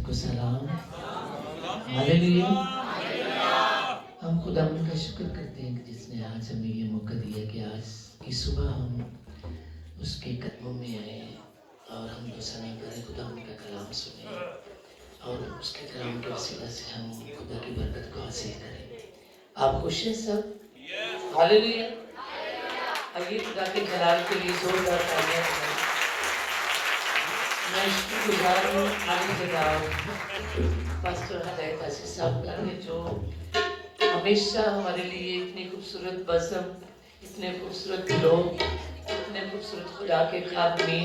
सबको सलाम। हालेलुया। हम खुदा का शुक्र करते हैं कि जिसने आज हमें ये मौका दिया कि आज की सुबह हम उसके कदमों में आए और हम सना करें, खुदा का कलाम सुने और उसके कलाम के वसीला से हम खुदा की बरकत को हासिल करें। आप खुश हैं सब? हालेलुया। आइए खुदा के जलाल के लिए जोरदार तालियां बजाएं। मैं शुक्रगुजार हूँ आगे जगह पास्टर हदायत आशीष साहब का जो हमेशा हमारे लिए इतनी खूबसूरत बज़म, इतने खूबसूरत लोग, इतने खूबसूरत खुदा के खादमी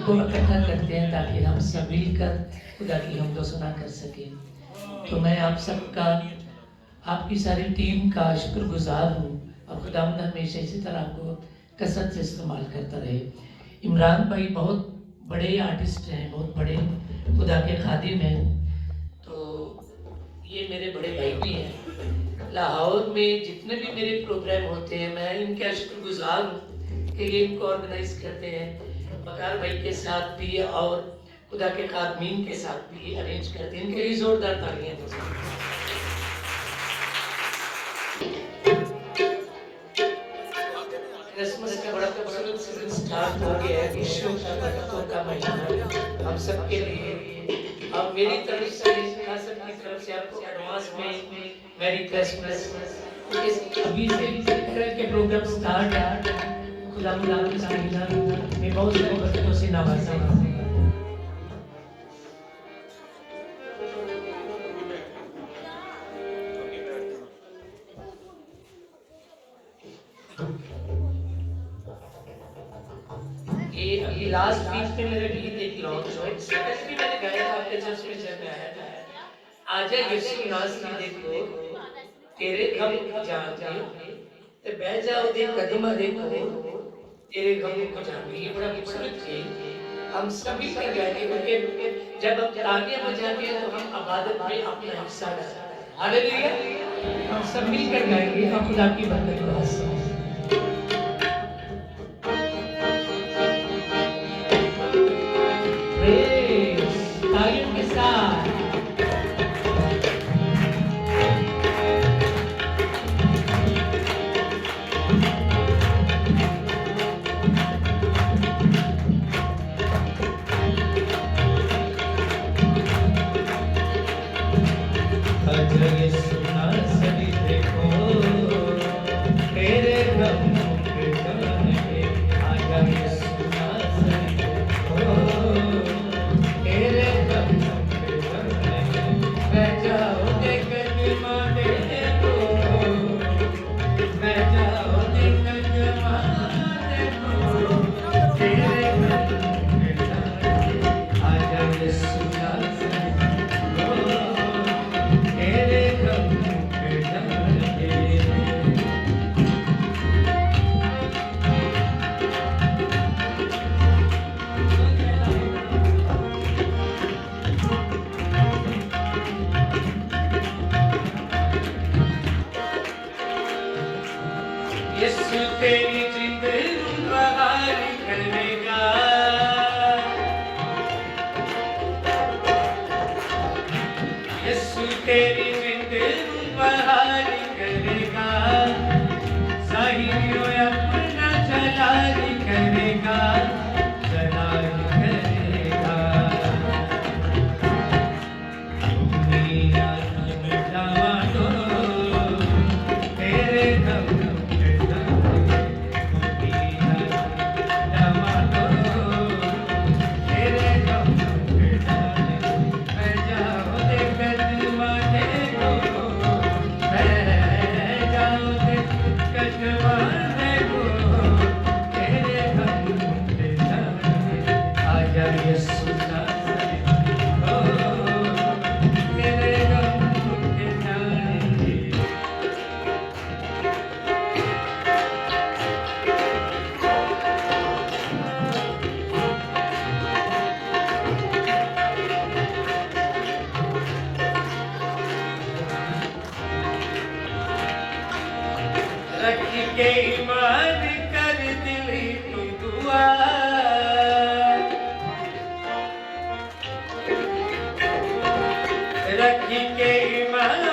को इकट्ठा करते हैं ताकि हम सब मिलकर खुदा की हमदो सना कर सकें। तो मैं आप सबका, आपकी सारी टीम का शुक्रगुजार हूँ और खुदावंद हमेशा इसी तरह आपको कसरत से इस्तेमाल करता रहे। इमरान भाई बहुत बड़े आर्टिस्ट हैं, बहुत बड़े खुदा के खादिम हैं, तो ये मेरे बड़े भाई भी हैं। लाहौर में जितने भी मेरे प्रोग्राम होते हैं मैं इनका शुक्रगुजार हूँ कि ये इनको ऑर्गेनाइज करते हैं। बकार भाई के साथ भी और खुदा के खादमीन के साथ भी अरेंज करते हैं। इनके लिए जोरदार तालियां बजाएं। क्रिसमस का बड़ा खूबसूरत सीजन स्टार्ट हो गया है। यीशु का बरकतों का महीना हम सबके लिए, और मेरी तरफ से, खास अपनी तरफ से आपको एडवांस में मेरी क्रिसमस। अभी से इस तरह के प्रोग्राम स्टार्ट खुदा की सानिध्य में बहुत सारी बरकतों से नवाजा। ये लास्ट वीक पे मेरे गीत एक लॉन्च हुआ, इससे पहले भी मैंने गाया था आपके चर्च में जब मैं आया था। आजा यीशु नासरी देखो तेरे गम को जानते ते बह जाओ दे कदम देखो तेरे गम को जानते। ये बड़ा खूबसूरत चीज हम सभी का गाएंगे, क्योंकि जब हम तालियां बजाते हैं तो हम इबादत में अपना हिस्सा डालते हैं। हालेलुया। हम सब मिलकर गाएंगे और खुदा की बरकत को हासिल करेंगे। तालियों के साथ तेरी जिंद बहार करेगा, यीशु तेरी जिंद बहार करेगा, साहिब अपना जलाल करेगा, जलाल करेगा। दुनिया में जावा दो तेरे गम के ईमान कर दिली तू दुआ, रखी के ईमान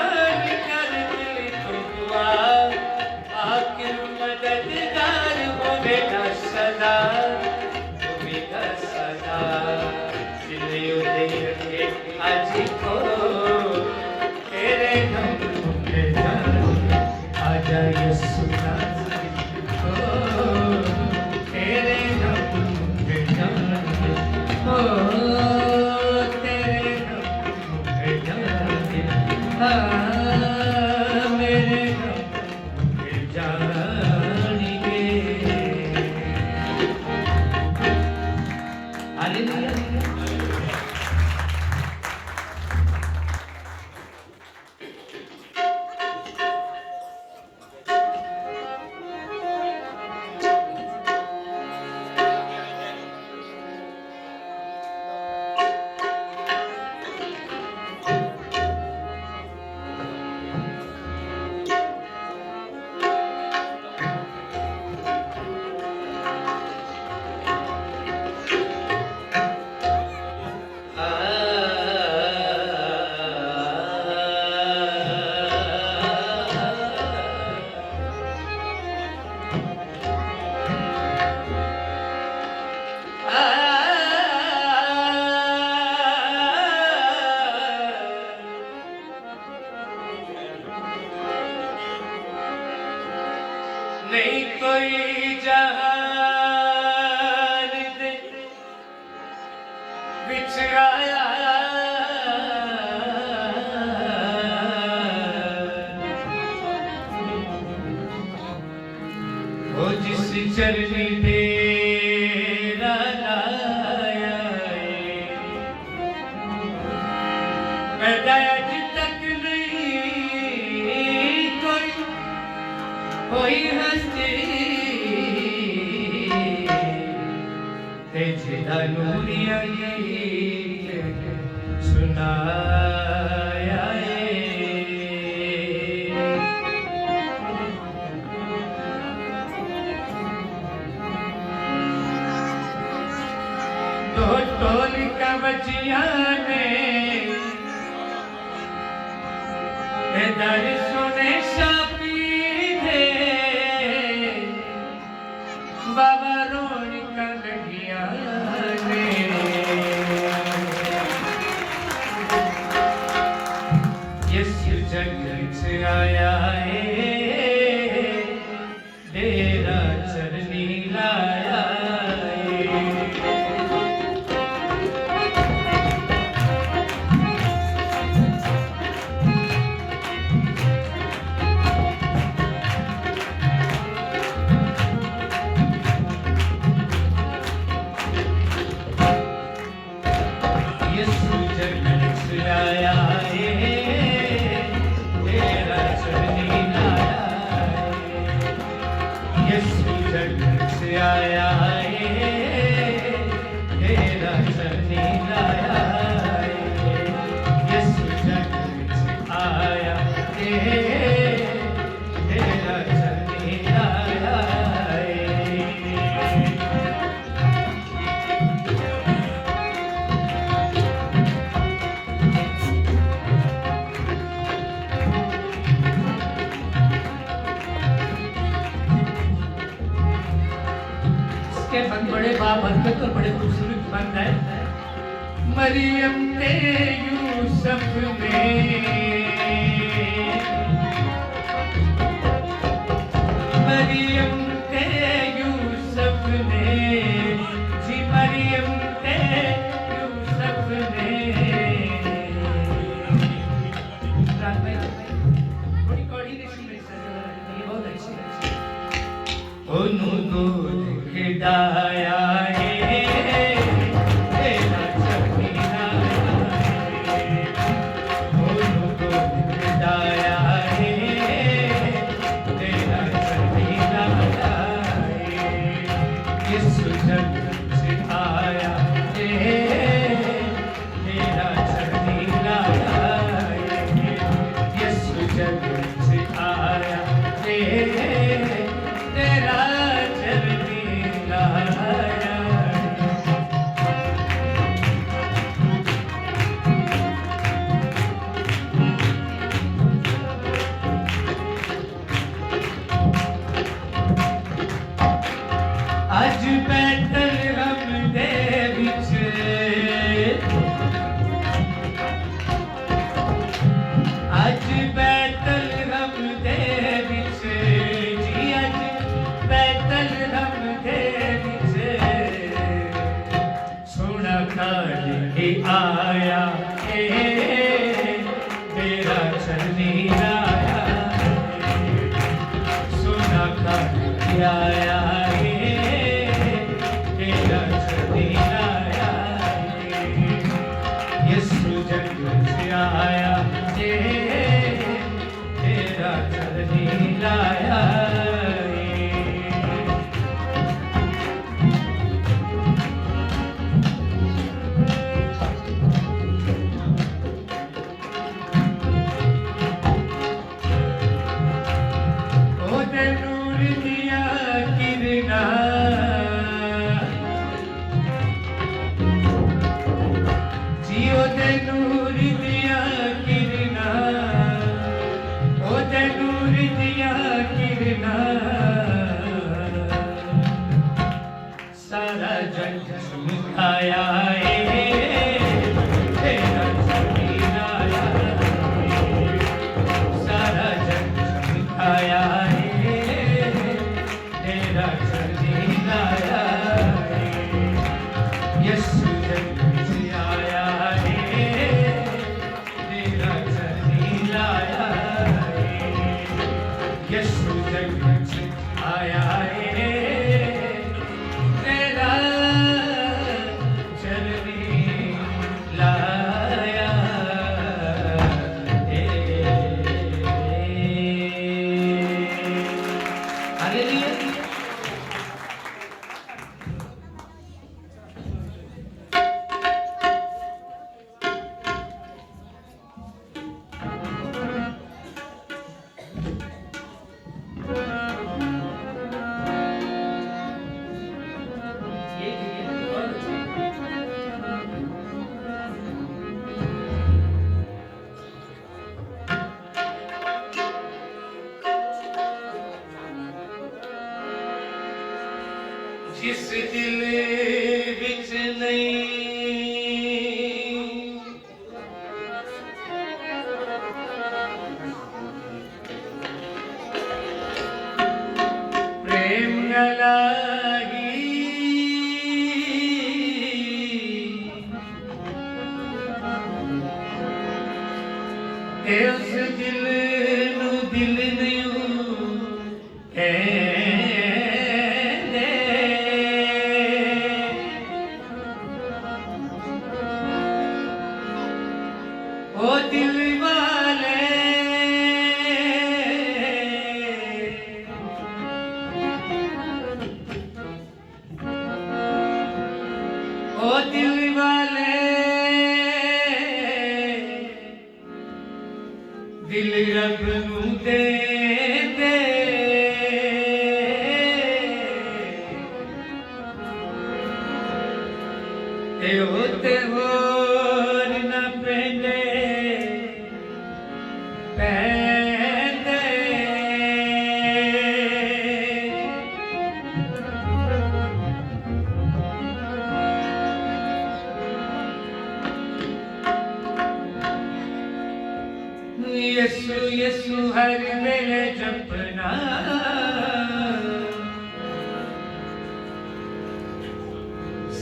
कर दिल तो दुआ आखिर मददगार होवेगा सदा होवेगा सदा दिल उदय के आज को तेरे नाम पे आजा यीशु तेरे नाम पे ओ तेरे नाम पे मेरे नाम पे जानिए हालेलुया नहीं कोई जहान दे विच आया वो जिस चरनी तेरा लाया मैं अज तक नहीं कोई हस्ती तेरा नूरिया सुनाया दो टोल का बचिया ने दर सुने शापी थे बाबा रोनी का लगिया ने यीशु जगत से आया है तेरा चरनी लाया आया है तेरा चरनी लाया है यीशु जगत से आया है तेरा चरनी लाया के बन बड़े बाबरकत और बड़े खूबसूरत बंद है मरियम ने यूसुफ ने मरियम ने यूसुफ ने जी मरियम ने यूसुफ ने थोड़ी कौड़ी नहीं बहुत अच्छी उनको दाया है तेरा चरनी लाया है ही आया तेरा चलनी आया सुना कर आया तेरा चलनी आया यीशु जग से आया तेरा चलनी आया सारा जग आया तेरा चलनी आया सारा जग आया तेरा चलनी आया यीशु जग से आया तेरा चलनी आया यीशु जग से आया जिस दिल विच नहीं प्रेम न लागी उस दिल नू दिल नहीं ओ दिल वाले ओ दिल वाले दिल रब नू दे दे ते होर न पेंदे पेंदे यीशु यीशु हर वेले जपना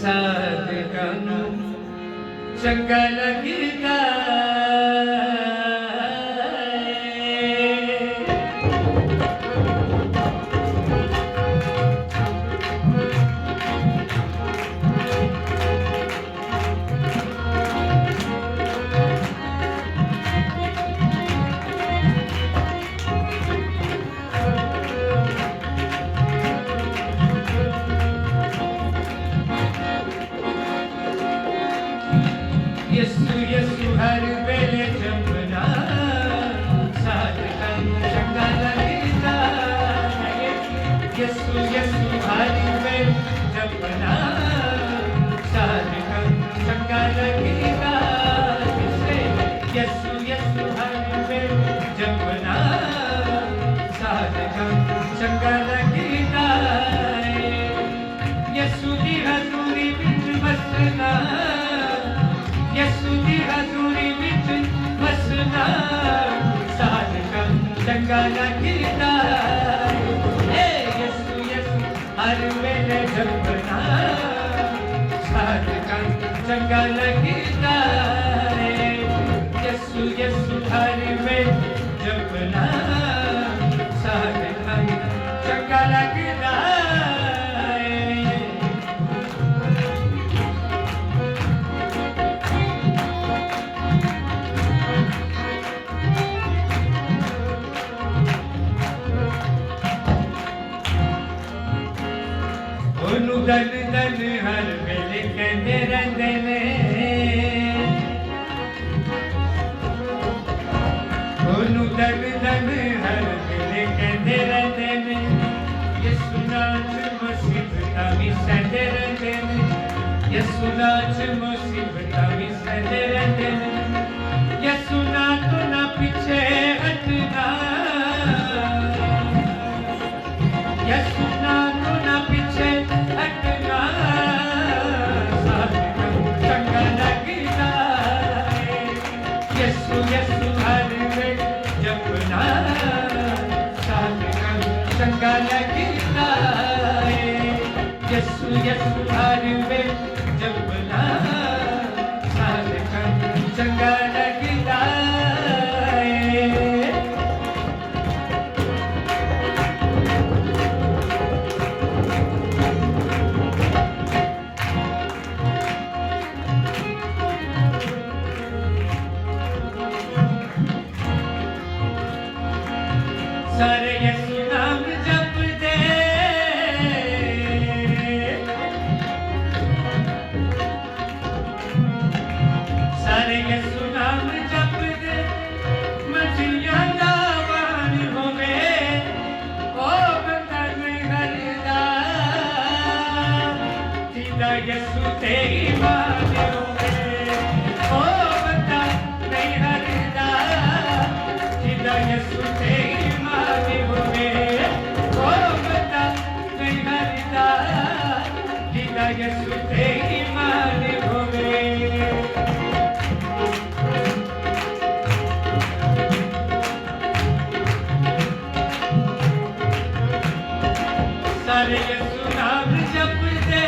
साधका नू चंगा लगदा यीशु यीशु हर वेले जपना साधका नू चंगा लगदा यीशु यीशु हर वेले जपना साधका नू चंगा लगदा यीशु यीशु हर वेले जपना साधका नू चंगा लगदा यीशु दी हजूरी विच बसना यीशु दी हजूरी विच बसना साधका चंगा लगदा यीशु यीशु हर वेले जपना साधका चंगा लगदा लगता है, यसु यसु हर में जपना साधना चंगा लगता है। ओनू दन दन हर वेले कहते रहते ने, ओनू दन दन हर वेले कहते रहते ने, यसु नाच मुसीबतां भी सहते रहते ने, यसु नाच मुसीबतां भी सहते रहते ने, यसु ना तो ना पीछे हटना, यसु ना तो ना पीछे हटना, साधना चंगा लगता है, यसु यसु हर में जपना साधना चंगा लगता है, यसु यसु हर में जपना साधना चंगा लगता है। सारे यसु नाम जप दे, सारे यसु नाम जप दे, मछलियां दावान होवे, ओ बंदा नहीं हरदा, सीधा यसु तेरी मान होवे, ओ बंदा नहीं हरदा, सीधा यसु तेरी मान होवे, ओ बंदा नहीं हरदा, सीधा यसु तेरी मान होवे। सारे यसु नाम जप दे,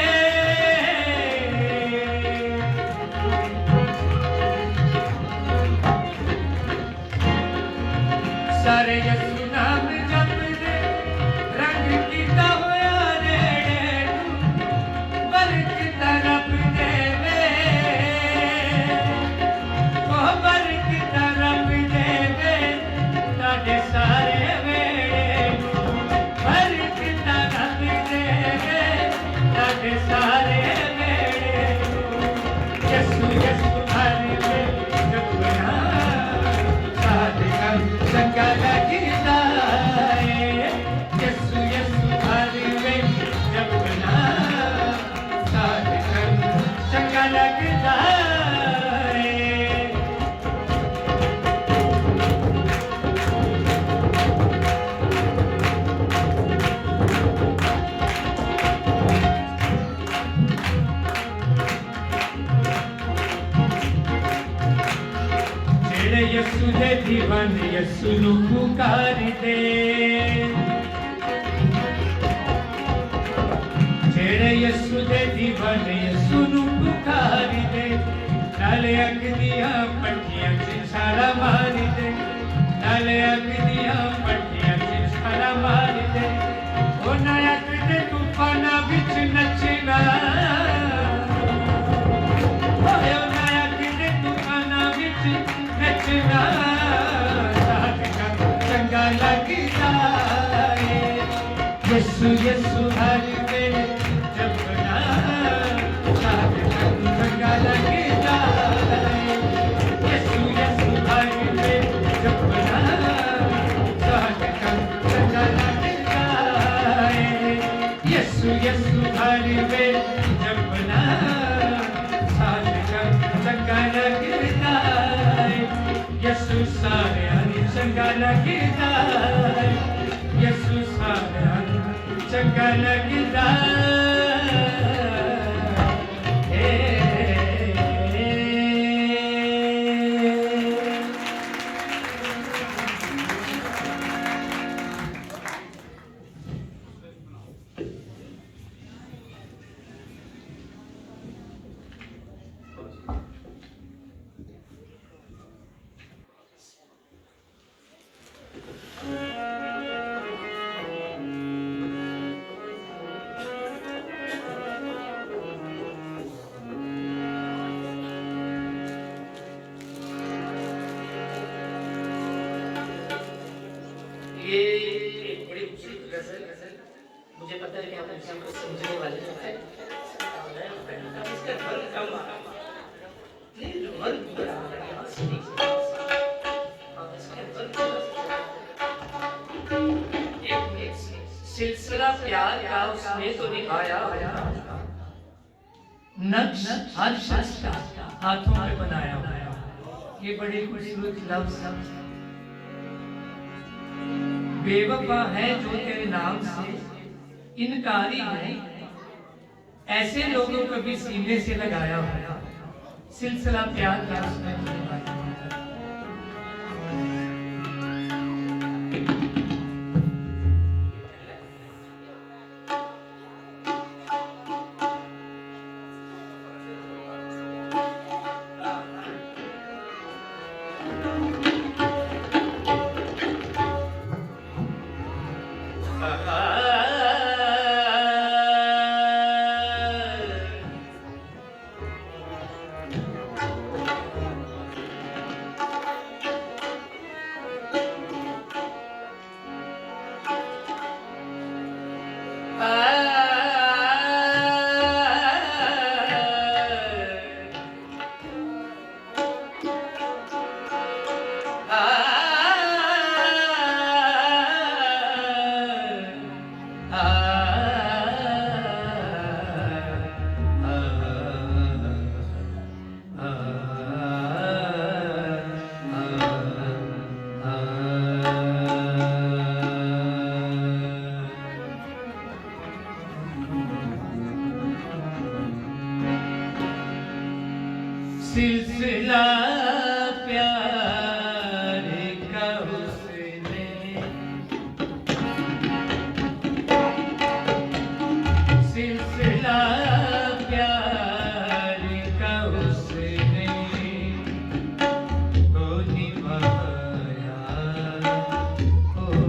सारे यसु नाम जप दे, रंग कीता होया नेड़े नूं, बरकत रब देवे, ओ बरकत रब देवे, ताडे सारे वेड़े नूं, बरकत रब देवे, ताडे सारे वेड़े नूं, यसु यसु हर में जपना साधना चंगा लगता है, यसु यसु हर में जपना साधना चंगा लगता है। जेड़े यसु दे दीवाने यसु नू पुकार दे, जेड़े यसु दे दीवाने यसु नू पुकार दे, नाले अग दियां पट्टियां च छाला मार दे, नाले अग दियां पट्टियां च छाला मार दे, ओ नायक दे तूफाना विच नचना, ओ नायक दे तूफाना विच नचना साधना चंगा लगता है, यसु यसु हर में जपना साधना चंगा लगता है, यसु यसु हर में जपना साधना चंगा लगता है, यसु यसु हर में जपना साधना चंगा लगता है, यसु सारे हरि चंगा लगता है, यसु सारे हरि चंगा लगता है। मुझे पता है कि आप मुझे को समझने वाले हैं। इसका फल कम आ नहीं मन बड़ा यहाँ से नहीं और इसके फल एक सिलसिला प्यार का उसने तो निभाया नक्श हर शख्स का हाथों में बनाया हुआ ये बड़े खूबसूरत लफ्ज बेवफा है जो तेरे नाम से इनकारी है ऐसे लोगों को भी सीने से लगाया हुआ सिलसिला प्यार का उसने निभाया। सिलसिला प्यार का उसने सिलसिला प्यार का उसने तो निभाया होगा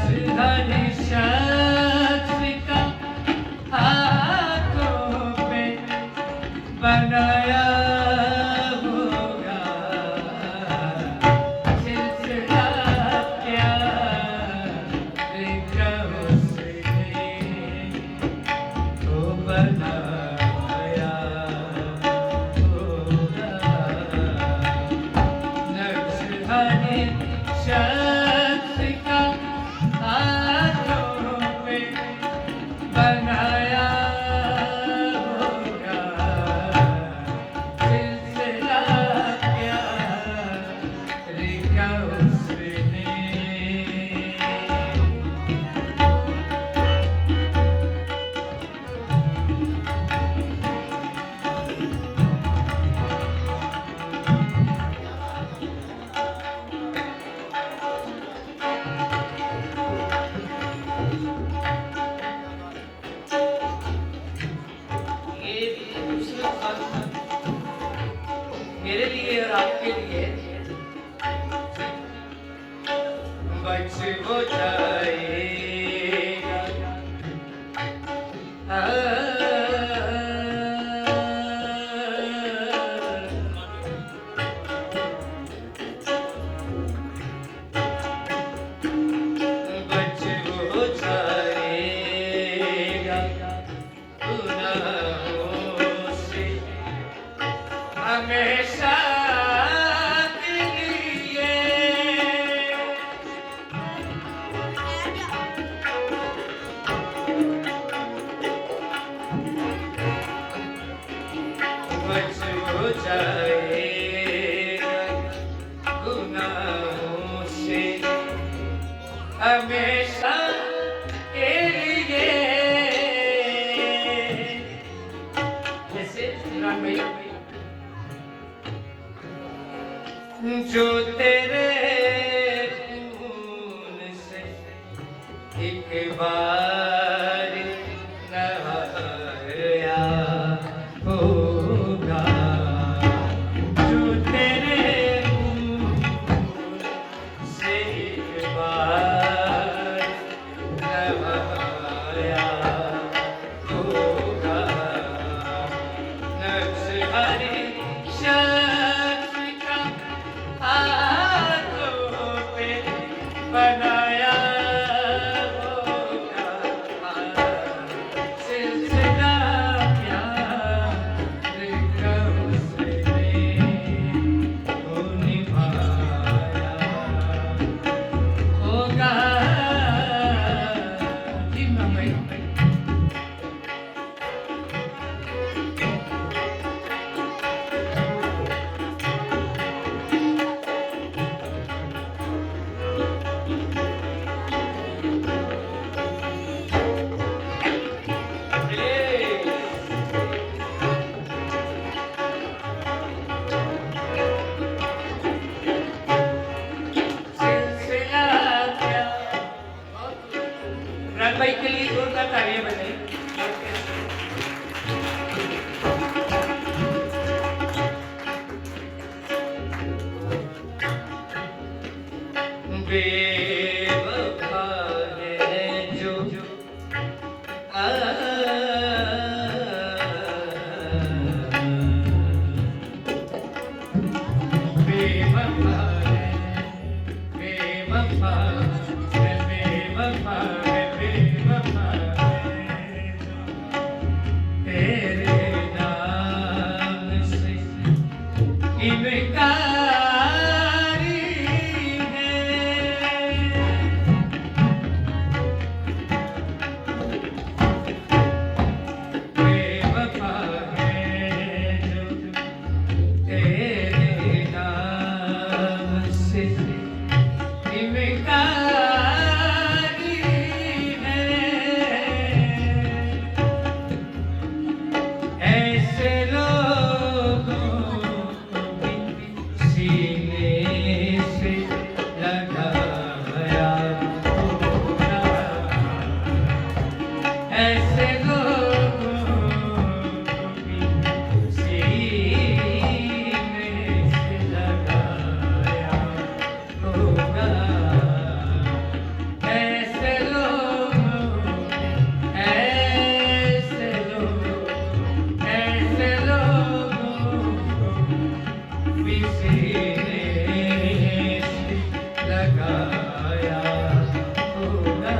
सिलसिला प्यार का बनाया होगा सिलसिला प्यार का उसने तो बनाया होगा नक्श हर शख्स का हाथों में बनाया मेरे लिए और आपके लिए बच हो जाएगा बच हो जाएगा गुनाहों से हमेशा के लिए बच हो जाएगा गुनाहों से हमेशा के लिए जैसे जो तेरे खून से एक बार नहाया होगा जो तेरे खून जोरदार तालियां बजाइए। बेवफा है जो बेवफा है, बेवफा है, बेवफा है, बेवफा है जो तेरे नाम से इनकारी है। बेवफा है जो तेरे नाम से इनकारी है। ऐसे लोगों को भी सीने से लगाया होगा। ऐसे लोगों को भी सीने से लगाया होगा। ऐसे लोगों को भी सीने से लगाया होगा।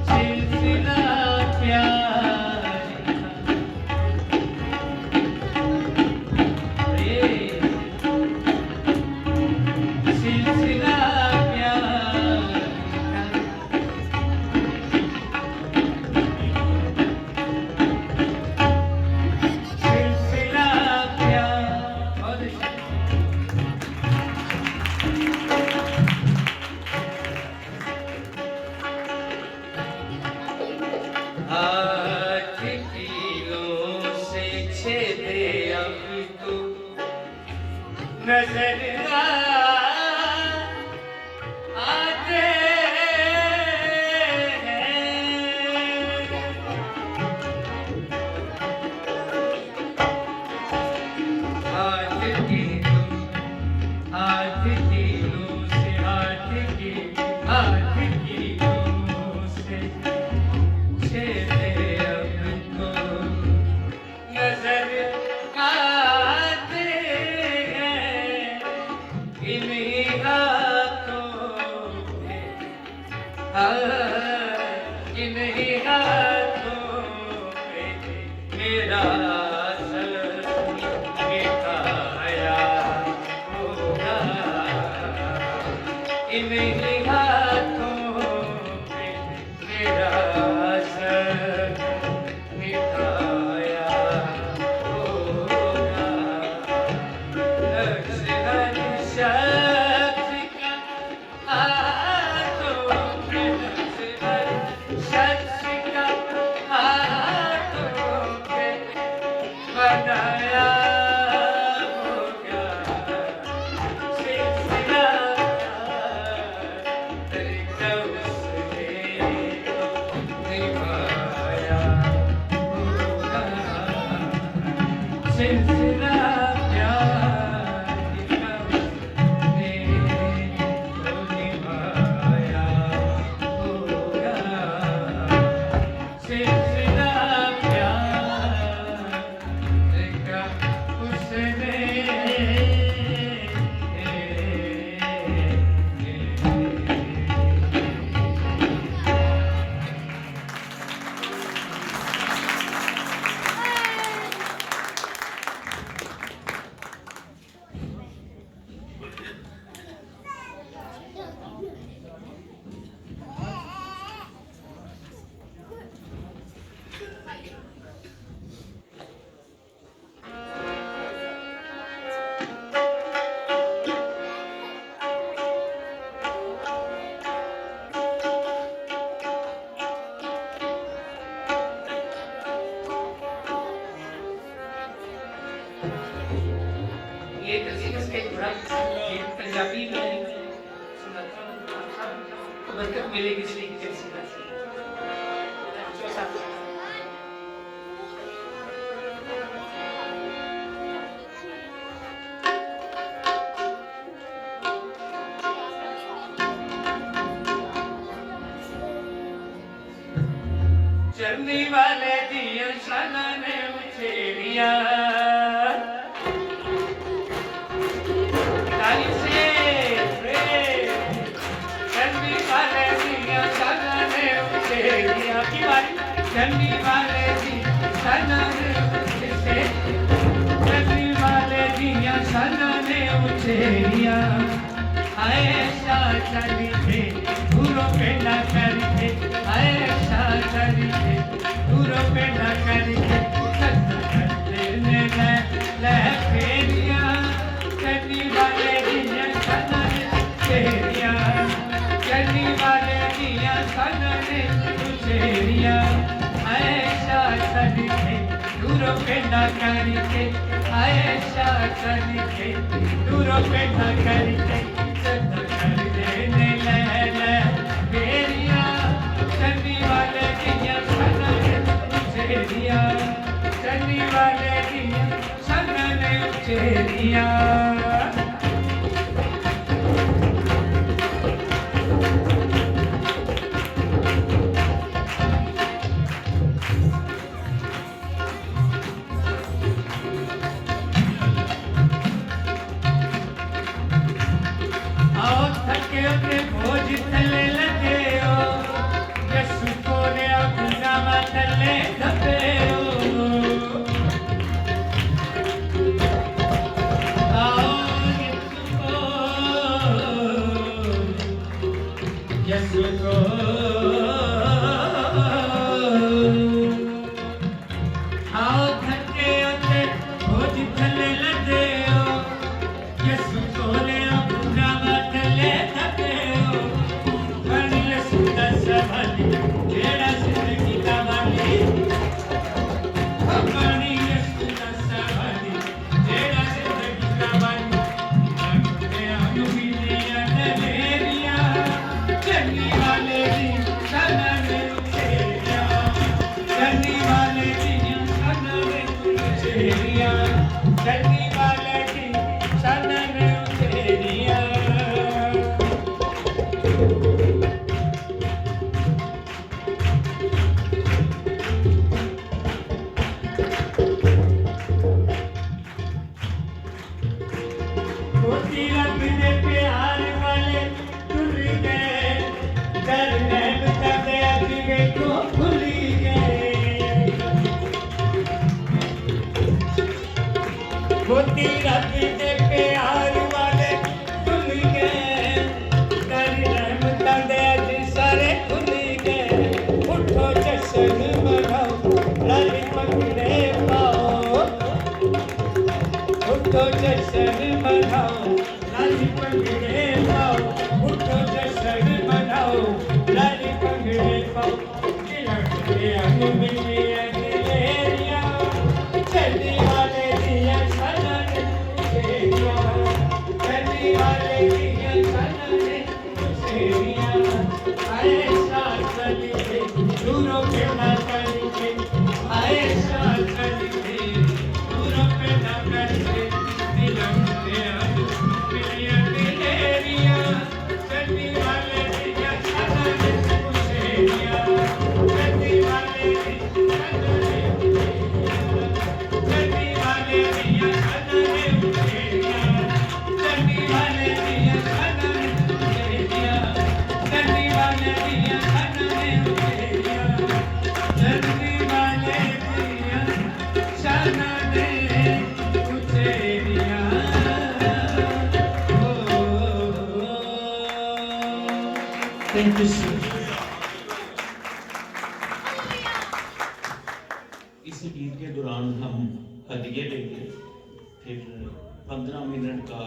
सिलसिला प्यार सिलसिला प्यार सिलसिला प्यार और हाथ कीलों से छेदे अब तो नजर आते हैं। हाथ कीलों से हाथ कीलों से छेदे अब तो नजर आते हैं। इन्हीं हाथों में इन्हीं हाथों पे मेरा सर मिटाया होगा। इन्हीं हाथों पे मेरा सर मिटाया होगा। लक्ष्य हर शख्स का हाथों पे, लक्ष्य हर शख्स का हाथों पे बनाया होगा। सिलसिला तरीका उसने निभाया होगा। सिलसिला प्यार का उसने निभाया होगा। सिलसिला प्यार का उसने ये क्रिसमस के दौरान ये पंजाबी में सुनाता हूँ, तो बरकत मिलेगी श्री कृष्ण से। चलने वाले दिया शाना ने उछेरिया ताली से चलने वाले दिया शाना ने उछेरिया की बारी चलने वाले दिया शाना ने उछेरिया चलने वाले दिया शाना ने उछेरिया ऐसा चली थे दूरों पे न करके ऐसा चली थे दूरों पे न करके करने ले फेरिया चलने वाले दिया सनन फेरिया चलने वाले दिया सनन फेरिया ऐसा चली थे दूरों पे न करके ऐसा चली थे दूरों पे न करके चलने वाले दिया सनन उछेरिया आओ थके अपने भोज थले लगे हो यसु को ले अपना मतले दबे चलने वाले की सनन उछेरिया मोती रंग दे प्यार वाले तुल गए डर नैन तबे अजगे को भूल गए मोती रंग दे प्यार वाले तुल गए डर नैन तबे अज सारे खुल गए उठो जश्न मनाओ लाली पकड़े पाओ उठो जश्न मनाओ लाली पकड़े पाओ उठो जश्न मनाओ लाली पकड़े पाओ खिलौने अंग मिले अगलेरिया चलने वाले दिया सनन उछेरिया चलने वाले दिया सनन उछेरिया ऐसा चली थे दूरों पे न करके ऐसा चली थे दूरों पे न करके दिलों पे अगलेरिया चलने वाले दिया सनन उछेरिया चलने वाले दिया सनन चलने वाले दिया सनन उछेरिया चलने वाले दिया सनन उछेरिया चलने वाले दिया सनन उछेरिया चलने वाले दिया सनन उछेरिया थैंक यू सर। इस गीत के दौरान हम हदिये लेंगे, फिर 15 मिनट का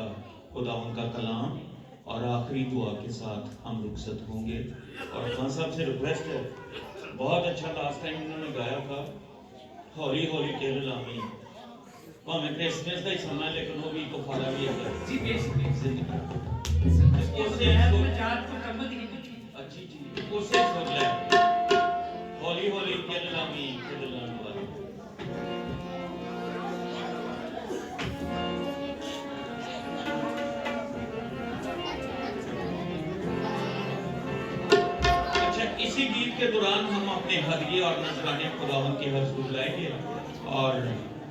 खुदावन का कलाम और आखिरी दुआ के साथ हम रुखसत होंगे। और खान साहब से रिक्वेस्ट है, बहुत अच्छा लास्ट टाइम इन्होंने गाया था हौली हौली केर लामी, भावें क्रिसमस का ही समय लेकिन वो भी कफारा भी है जी अच्छी जी उसे सुन ले हौली हौली केर लामी केर लामी वाली। अच्छा इसी गीत के दौरान हम अपने हदिये और नजराने खुदावंद के हजूर लाएंगे और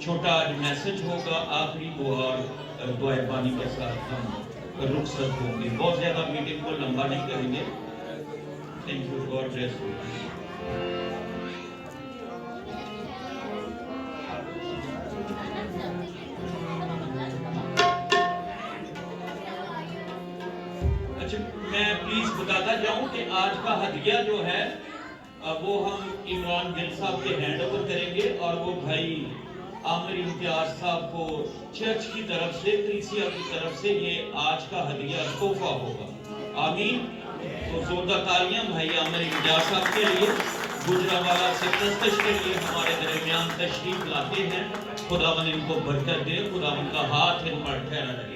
छोटा आज मैसेज होगा, आखिरी दुआ और दुआ पानी के साथ हम रुखसत होंगे। बहुत ज्यादा मीटिंग को लंबा नहीं करेंगे। Thank you, God bless you. मैं प्लीज बताता जाऊं कि आज का हदिया जो है वो हम इमरान गिल साहब के हैंड ओवर करेंगे और वो भाई आमिर इम्तियाज साहब को चर्च की तरफ से, कलीसिया की तरफ से ये आज का हदिया तोहफा होगा। आमीन। तो जोरदार तालियां भाई आमिर इम्तियाज साहब के लिए। गुजरावाला से प्रस्तश के लिए हमारे दरमियान तशरीफ लाते हैं। खुदावन इनको बरकत दे, खुदावन का हाथ इन पर ठहरा रहे।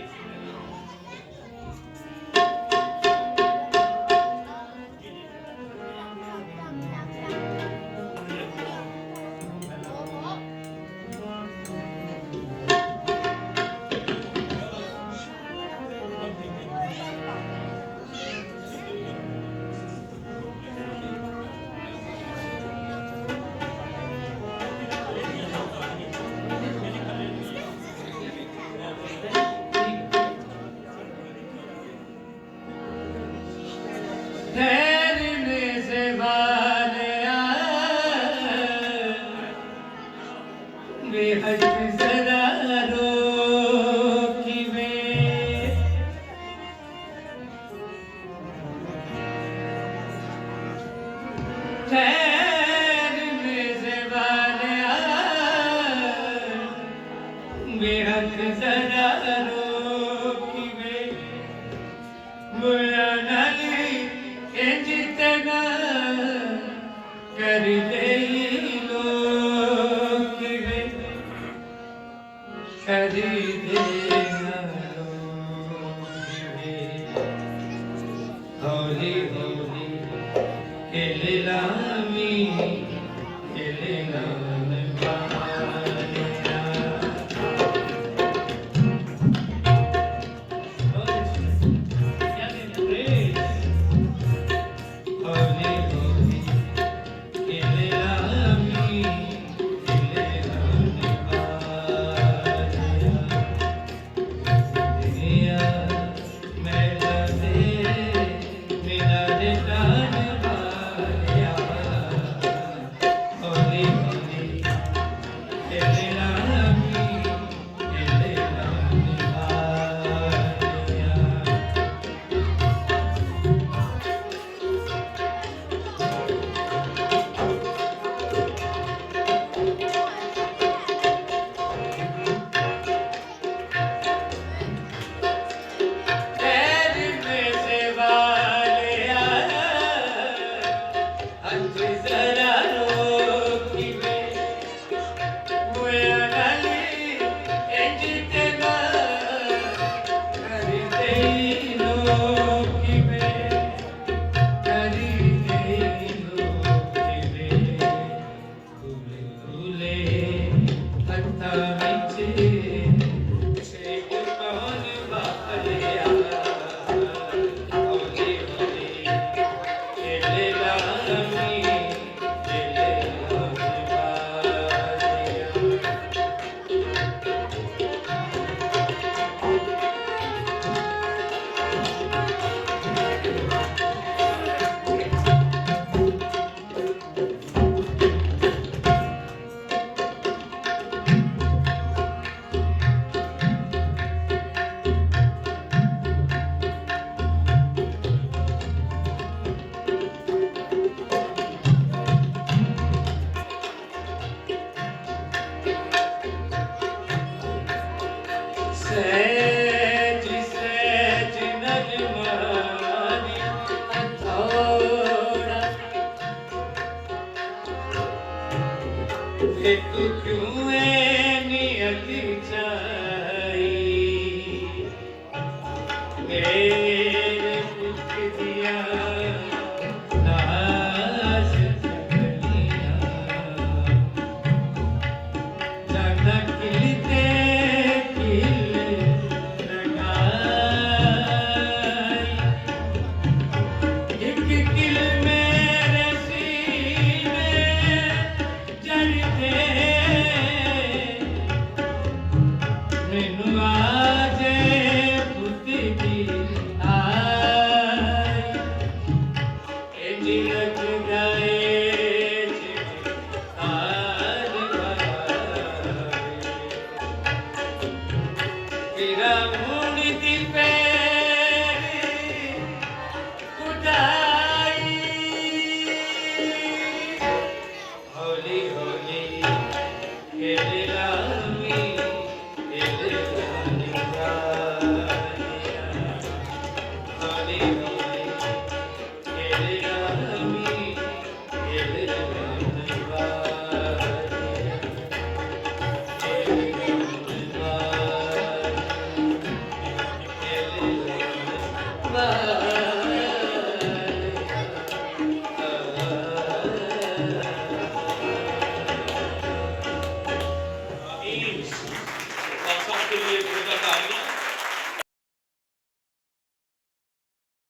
हरे